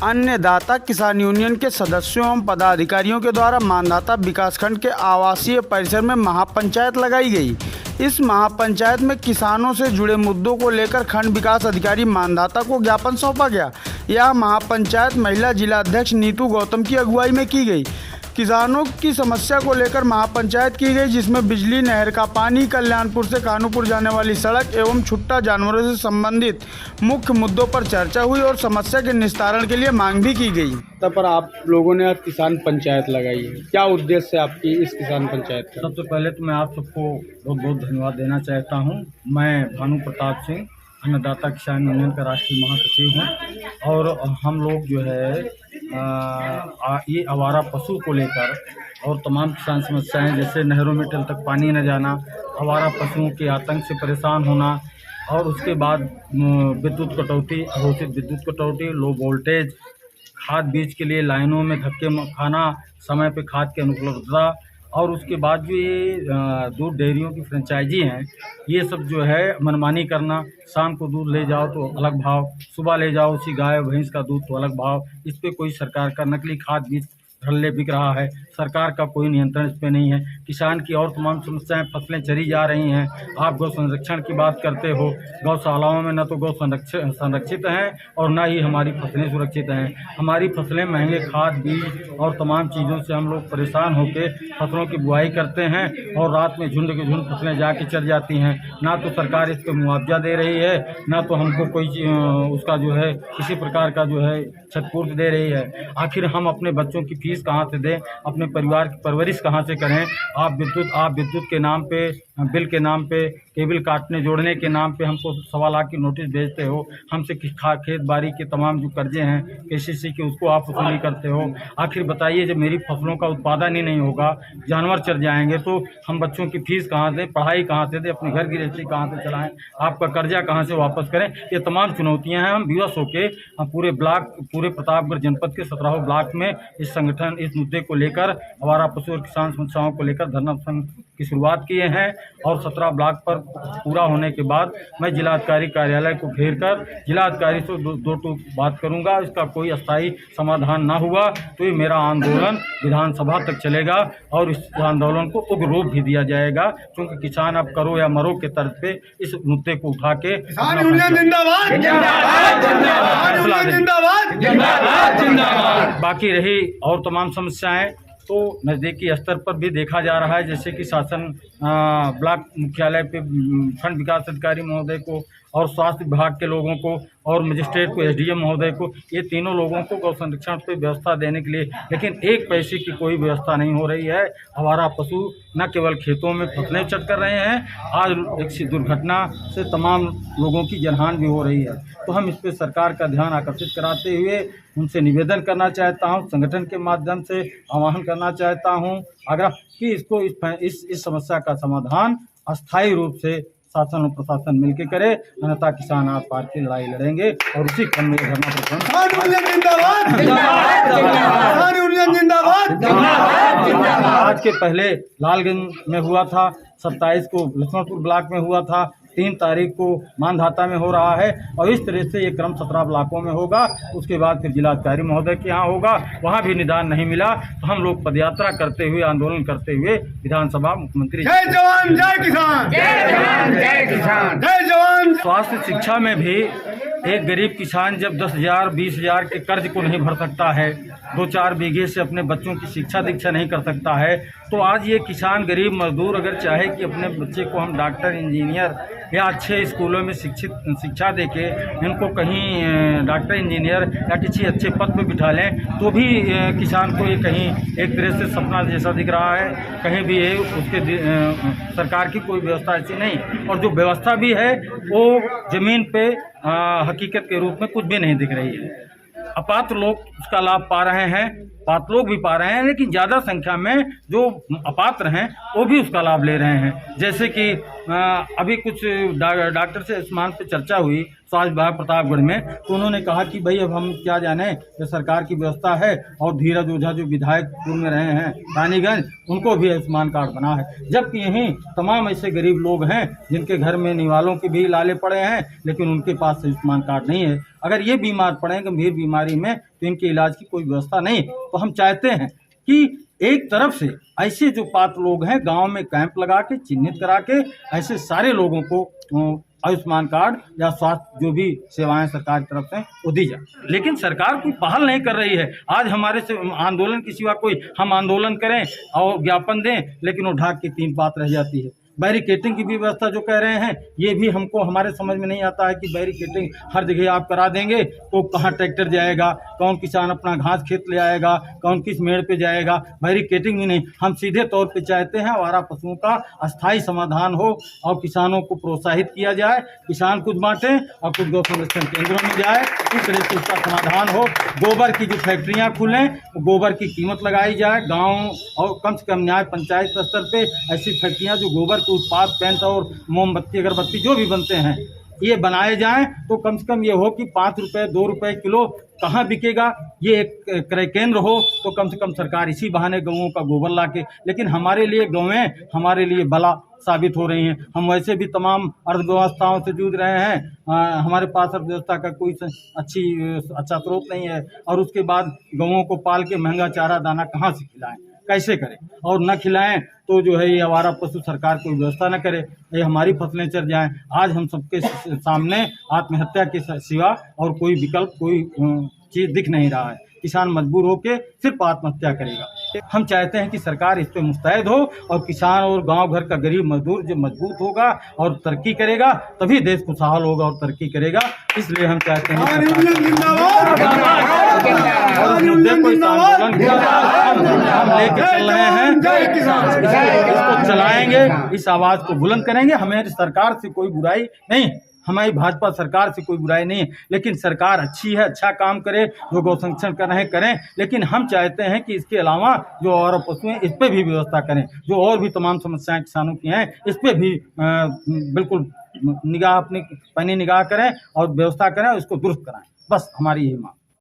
अन्नदाता किसान यूनियन के सदस्यों एवं पदाधिकारियों के द्वारा मानधाता विकासखंड के आवासीय परिसर में महापंचायत लगाई गई। इस महापंचायत में किसानों से जुड़े मुद्दों को लेकर खंड विकास अधिकारी मानधाता को ज्ञापन सौंपा गया। यह महापंचायत महिला जिला अध्यक्ष नीतू गौतम की अगुवाई में की गई। किसानों की समस्या को लेकर महापंचायत की गई, जिसमें बिजली, नहर का पानी, कल्याणपुर से कानूपुर जाने वाली सड़क एवं छुट्टा जानवरों से संबंधित मुख्य मुद्दों पर चर्चा हुई और समस्या के निस्तारण के लिए मांग भी की गई। तब पर आप लोगों ने आज किसान पंचायत लगाई है, क्या उद्देश्य है आपकी इस किसान पंचायत का? सबसे पहले तो मैं आप सबको बहुत बहुत धन्यवाद देना चाहता हूँ। मैं भानु प्रताप सिंह, अन्नदाता किसान यूनियन का राष्ट्रीय महासचिव हूँ और हम लोग जो है ये आवारा पशु को लेकर और तमाम किसान समस्याएं, जैसे नहरों में टल तक पानी न जाना, आवारा पशुओं के आतंक से परेशान होना और उसके बाद विद्युत कटौती, अघोषित विद्युत कटौती, लो वोल्टेज, खाद बीज के लिए लाइनों में धक्के खाना, समय पे खाद की अनुपलब्धता और उसके बाद जो ये दूध डेयरियों की फ्रेंचाइजी हैं, ये सब जो है मनमानी करना। शाम को दूध ले जाओ तो अलग भाव, सुबह ले जाओ उसी गाय भैंस का दूध तो अलग भाव। इस पे कोई सरकार का नकली खाद बीज धड़ल्ले बिक रहा है, सरकार का कोई नियंत्रण इस पे नहीं है। किसान की और तमाम समस्याएं, फसलें चरी जा रही हैं। आप गौ संरक्षण की बात करते हो, गौशालाओं में न तो गौ संरक्षित हैं और न ही हमारी फसलें सुरक्षित हैं। हमारी फसलें महंगे खाद बीज और तमाम चीज़ों से हम लोग परेशान होकर फसलों की बुआई करते हैं और रात में झुंड की झुंड फसलें जाके चढ़ जाती हैं। ना तो सरकार इस पर मुआवजा दे रही है, ना तो हमको कोई उसका जो है किसी प्रकार का जो है क्षतिपूर्ति दे रही है। आखिर हम अपने बच्चों की फीस कहाँ से दें, अपने परिवार की परवरिश कहाँ से करें? आप विद्युत के नाम पे, बिल के नाम पे, केबल काटने जोड़ने के नाम पे हमको 1.25 लाख की नोटिस भेजते हो। हमसे खेत बाड़ी के तमाम जो कर्जे हैं केसीसी के, उसको आप वसूली करते हो। आखिर बताइए, जब मेरी फसलों का उत्पादन ही नहीं होगा, जानवर चर जाएंगे, तो हम बच्चों की फीस कहाँ दें, पढ़ाई कहाँ से दें, अपनी घर गृहस्थी कहाँ से चलाएं, आपका कर्जा कहाँ से वापस करें? ये तमाम चुनौतियाँ हैं। हम विवश होकर हम पूरे प्रतापगढ़ जनपद के 17 ब्लॉक में इस मुद्दे को लेकर, आवारा पशु और किसान समस्याओं को लेकर धरना की शुरुआत किए हैं और 17 ब्लॉक पर पूरा होने के बाद मैं जिलाधिकारी कार्यालय को घेर कर जिलाधिकारी से दो बात करूंगा। इसका कोई अस्थायी समाधान ना हुआ तो ये मेरा आंदोलन विधानसभा तक चलेगा और इस आंदोलन को उग्र रूप भी दिया जाएगा, क्योंकि किसान अब करो या मरो के तर्ज पे इस मुद्दे को उठा के बाकी रही और तमाम समस्याएं तो नज़दीकी स्तर पर भी देखा जा रहा है। जैसे कि शासन ब्लॉक मुख्यालय पे खंड विकास अधिकारी महोदय को और स्वास्थ्य विभाग के लोगों को और मजिस्ट्रेट को, एसडीएम महोदय को, ये तीनों लोगों को गौ संरक्षण पे व्यवस्था देने के लिए, लेकिन एक पैसे की कोई व्यवस्था नहीं हो रही है। हमारा पशु न केवल खेतों में फसलें चट कर रहे हैं, आज एक दुर्घटना से तमाम लोगों की जनहानि भी हो रही है। तो हम इस पर सरकार का ध्यान आकर्षित कराते हुए उनसे निवेदन करना चाहता हूँ, संगठन के माध्यम से आह्वान करना चाहता हूँ आग्रह कि इसको इस समस्या का समाधान अस्थायी रूप से शासन और प्रशासन मिलकर करे, अन्यथा किसान आर पार की लड़ाई लड़ेंगे और उसी क्रम में धरना आज के पहले लालगंज में हुआ था, 27 को लक्ष्मणपुर ब्लॉक में हुआ था, 3 तारीख को मानधाता में हो रहा है और इस तरह से ये क्रम 17 ब्लॉकों में होगा। उसके बाद फिर जिलाधिकारी महोदय के यहाँ होगा, वहाँ भी निदान नहीं मिला तो हम लोग पदयात्रा करते हुए, आंदोलन करते हुए विधानसभा, मुख्यमंत्री जय जवान जय किसान, जय जवान जय किसान, जय जवान। स्वास्थ्य शिक्षा में भी एक गरीब किसान जब 10,000 20,000 के कर्ज को नहीं भर सकता है, 2-4 बीघे से अपने बच्चों की शिक्षा दीक्षा नहीं कर सकता है, तो आज ये किसान गरीब मजदूर अगर चाहे कि अपने बच्चे को हम डॉक्टर, इंजीनियर या अच्छे स्कूलों में शिक्षा देके इनको कहीं डॉक्टर, इंजीनियर या किसी अच्छे पद पे बिठा लें, तो भी किसान को ये कहीं एक तरह से सपना जैसा दिख रहा है। कहीं भी ये उसके सरकार की कोई व्यवस्था ऐसी नहीं, और जो व्यवस्था भी है वो ज़मीन पे हकीकत के रूप में कुछ भी नहीं दिख रही है। अपात्र लोग उसका लाभ पा रहे हैं, पात्र लोग भी पा रहे हैं, लेकिन ज़्यादा संख्या में जो अपात्र हैं वो भी उसका लाभ ले रहे हैं। जैसे कि अभी कुछ डॉक्टर से आयुष्मान पे चर्चा हुई स्वास्थ्य विभाग प्रतापगढ़ में, तो उन्होंने कहा कि भाई अब हम क्या जाने, जो सरकार की व्यवस्था है और धीरज ओझा जो विधायक पूर्व में रहे हैं रानीगंज, उनको भी आयुष्मान कार्ड बना है। जबकि यहीं तमाम ऐसे गरीब लोग हैं जिनके घर में निवालों के भी लाले पड़े हैं, लेकिन उनके पास आयुष्मान कार्ड नहीं है। अगर ये बीमार पड़े गंभीर बीमारी में तो इनके इलाज की कोई व्यवस्था नहीं। तो हम चाहते हैं कि एक तरफ से ऐसे जो पात्र लोग हैं गांव में कैंप लगा के चिन्हित करा के ऐसे सारे लोगों को आयुष्मान कार्ड या स्वास्थ्य जो भी सेवाएं सरकार की तरफ से वो दी जाए। लेकिन सरकार कोई पहल नहीं कर रही है। आज हमारे से आंदोलन के सिवा कोई हम आंदोलन करें और ज्ञापन दें, लेकिन वो ढाक की 3 बात रह जाती है। बैरिकेटिंग की भी व्यवस्था जो कह रहे हैं, ये भी हमको हमारे समझ में नहीं आता है कि बैरिकेटिंग हर जगह आप करा देंगे तो कहाँ ट्रैक्टर जाएगा, कौन किसान अपना घास खेत ले आएगा, कौन किस मेड़ पे जाएगा। बैरिकेटिंग भी नहीं, हम सीधे तौर पे चाहते हैं आवारा पशुओं का अस्थायी समाधान हो और किसानों को प्रोत्साहित किया जाए। किसान कुछ बांटें और कुछ गौ संरक्षण केंद्रों में जाए, इस तरह से उसका समाधान हो। गोबर की जो फैक्ट्रियाँ खुलें, गोबर की कीमत लगाई जाए गाँव और कम से कम न्याय पंचायत स्तर पे ऐसी फैक्ट्रियाँ जो गोबर उत्पाद पेंट और मोमबत्ती अगरबत्ती जो भी बनते हैं ये बनाए जाएं, तो कम से कम ये हो कि 5 रुपए 2 रुपए किलो कहाँ बिकेगा, ये एक क्रय केंद्र हो। तो कम से कम सरकार इसी बहाने गौओं का गोबर लाके, लेकिन हमारे लिए गौएं हमारे लिए बला साबित हो रही हैं। हम वैसे भी तमाम अर्थव्यवस्थाओं से जूझ रहे हैं, हमारे पास अर्थव्यवस्था का कोई अच्छा स्रोत नहीं है, और उसके बाद गौओं को पाल के महंगा चारा दाना कहाँ से खिलाएं, कैसे करें, और न खिलाएं तो जो है ये आवारा पशु सरकार कोई व्यवस्था न करे, ये हमारी फसलें चर जाएं। आज हम सबके सामने आत्महत्या के सिवा और कोई विकल्प कोई चीज़ दिख नहीं रहा है। किसान मजबूर होकर सिर्फ आत्महत्या करेगा। हम चाहते हैं कि सरकार इस पर मुस्तैद हो और किसान और गांव घर का गरीब मजदूर जब मजबूत होगा और तरक्की करेगा तभी देश खुशहाल होगा और तरक्की करेगा। इसलिए हम चाहते हैं हम लेके चल रहे हैं, इसको चलाएंगे, इस आवाज को बुलंद करेंगे। हमें सरकार से कोई बुराई नहीं, हमारी भाजपा सरकार से कोई बुराई नहीं है, लेकिन सरकार अच्छी है, अच्छा काम करे, जो गौ संरक्षण कर रहे हैं करें, लेकिन हम चाहते हैं कि इसके अलावा जो और पशु हैं इस पर भी व्यवस्था करें। जो और भी तमाम समस्याएं किसानों की हैं इस पर भी बिल्कुल निगाह अपनी पैनी निगाह करें और व्यवस्था करें, इसको दुरुस्त कराएं। बस हमारी यही मांग।